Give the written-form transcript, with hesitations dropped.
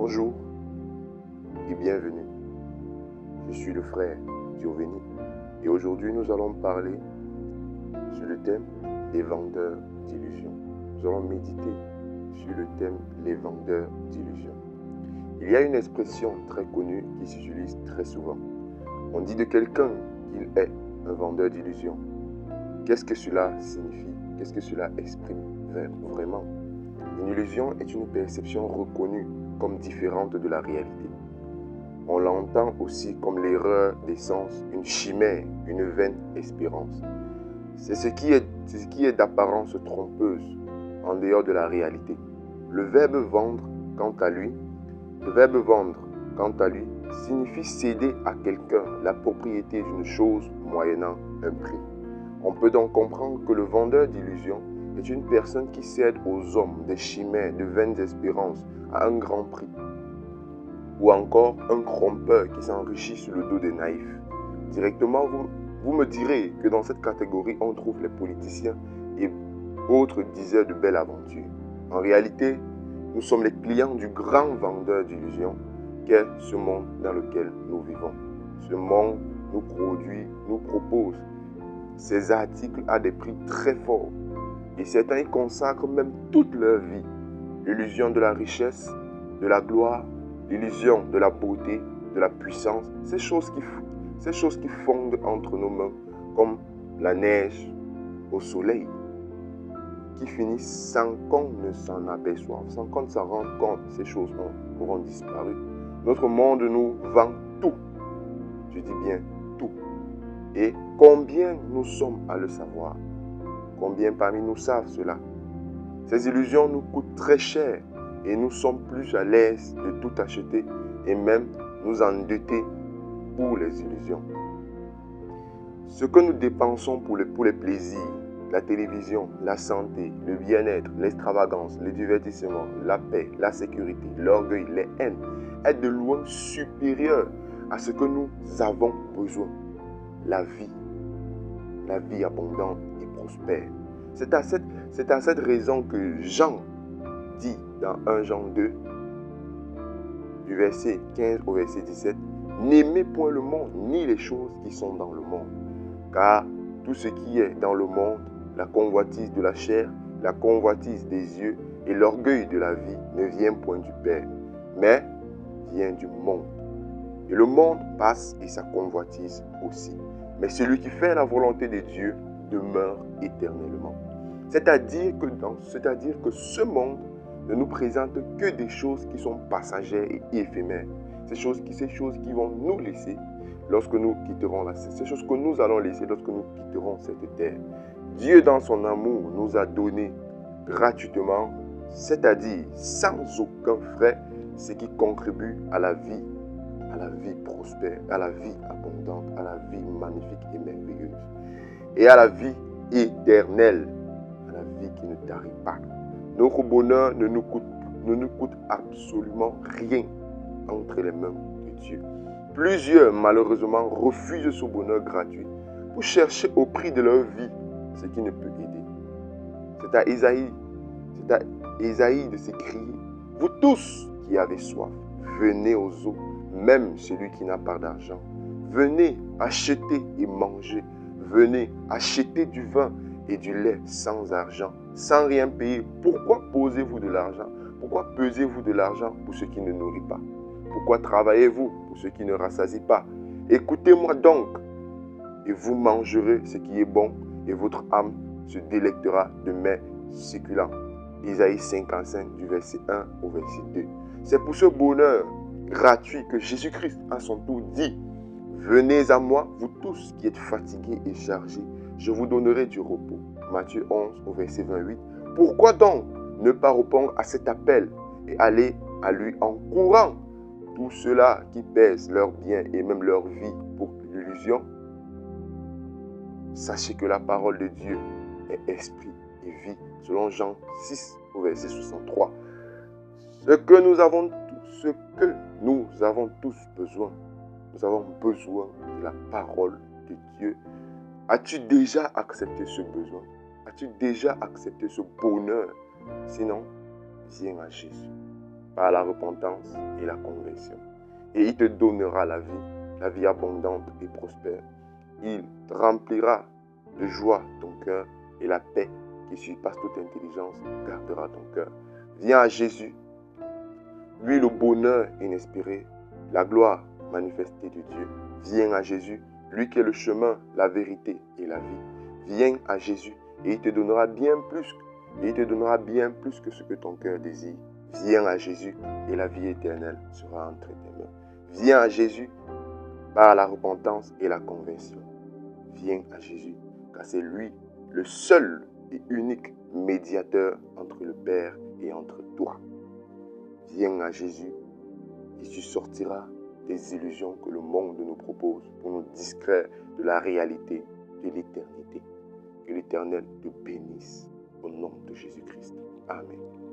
Bonjour et bienvenue. Je suis le frère Giovanni et aujourd'hui nous allons parler sur le thème des vendeurs d'illusions. Nous allons méditer sur le thème les vendeurs d'illusions. Il y a une expression très connue qui s'utilise très souvent. On dit de quelqu'un qu'il est un vendeur d'illusions. Qu'est-ce que cela signifie? Qu'est-ce que cela exprime vraiment? Une illusion est une perception reconnue comme différente de la réalité. On l'entend aussi comme l'erreur des sens, une chimère, une vaine espérance. C'est ce qui est d'apparence trompeuse en dehors de la réalité. Le verbe vendre, quant à lui, signifie céder à quelqu'un la propriété d'une chose moyennant un prix. On peut donc comprendre que le vendeur d'illusions est une personne qui cède aux hommes des chimères, de vaines espérances à un grand prix. Ou encore un trompeur qui s'enrichit sur le dos des naïfs. Directement, vous me direz que dans cette catégorie, on trouve les politiciens et autres diseurs de belles aventures. En réalité, nous sommes les clients du grand vendeur d'illusions qu'est ce monde dans lequel nous vivons. Ce monde nous propose ces articles à des prix très forts. Et certains y consacrent même toute leur vie. L'illusion de la richesse, de la gloire, l'illusion de la beauté, de la puissance, ces choses qui fondent entre nos mains comme la neige au soleil, qui finissent sans qu'on ne s'en aperçoive, sans qu'on s'en rende compte, ces choses auront disparu. Notre monde nous vend tout, je dis bien tout. Et combien nous sommes à le savoir? Combien parmi nous savent cela? Ces illusions nous coûtent très cher et nous sommes plus à l'aise de tout acheter et même nous endetter pour les illusions. Ce que nous dépensons pour les plaisirs, la télévision, la santé, le bien-être, l'extravagance, le divertissement, la paix, la sécurité, l'orgueil, les haines, est de loin supérieur à ce que nous avons besoin. La vie abondante et prospère. C'est à cette raison que Jean dit dans 1 Jean 2, du verset 15 au verset 17, « N'aimez point le monde, ni les choses qui sont dans le monde. Car tout ce qui est dans le monde, la convoitise de la chair, la convoitise des yeux et l'orgueil de la vie ne vient point du Père, mais vient du monde. Et le monde passe et sa convoitise aussi. Mais celui qui fait la volonté de Dieu demeure éternellement. » C'est-à-dire que ce monde ne nous présente que des choses qui sont passagères et éphémères. Ces choses qui vont nous laisser lorsque nous quitterons ces choses que nous allons laisser lorsque nous quitterons cette terre. Dieu, dans son amour, nous a donné gratuitement, c'est-à-dire sans aucun frais, ce qui contribue à la vie prospère, à la vie abondante, à la vie magnifique et merveilleuse, et à la vie éternelle, à la vie qui ne tarit pas. Notre bonheur ne nous coûte absolument rien entre les mains de Dieu. Plusieurs, malheureusement, refusent ce bonheur gratuit pour chercher au prix de leur vie ce qui ne peut aider. C'est à Ésaïe de s'écrier, « Vous tous qui avez soif, venez aux eaux, même celui qui n'a pas d'argent. Venez acheter et manger. Venez acheter du vin et du lait sans argent, sans rien payer. » Pourquoi posez-vous de l'argent? Pourquoi pesez-vous de l'argent pour ce qui ne nourrit pas? Pourquoi travaillez-vous pour ce qui ne rassasie pas? Écoutez-moi donc, et vous mangerez ce qui est bon, et votre âme se délectera de mets succulents. Isaïe 55, du verset 1 au verset 2. C'est pour ce bonheur gratuit que Jésus-Christ, à son tour, dit, « Venez à moi, vous tous qui êtes fatigués et chargés, je vous donnerai du repos. » Matthieu 11, au verset 28. Pourquoi donc ne pas répondre à cet appel et aller à lui en courant? Tous ceux-là qui pèsent leur bien et même leur vie pour l'illusion, sachez que la parole de Dieu est esprit et vie, selon Jean 6, au verset 63. Ce que nous avons tous besoin, nous avons besoin de la parole de Dieu. As-tu déjà accepté ce besoin? As-tu déjà accepté ce bonheur? Sinon, viens à Jésus. par la repentance et la conversion. Et il te donnera la vie abondante et prospère. Il remplira de joie ton cœur et la paix qui surpasse toute intelligence gardera ton cœur. Viens à Jésus, lui le bonheur inespéré, la gloire manifestée de Dieu. Viens à Jésus, lui qui est le chemin, la vérité et la vie. Viens à Jésus et il te donnera bien plus. Et il te donnera bien plus que ce que ton cœur désire. Viens à Jésus et la vie éternelle sera entre tes mains. Viens à Jésus par la repentance et la conversion. Viens à Jésus, car c'est lui le seul et unique médiateur entre le Père et entre toi. Viens à Jésus et tu sortiras des illusions que le monde nous propose pour nous distraire de la réalité de l'éternité. Que l'Éternel te bénisse au nom de Jésus-Christ. Amen.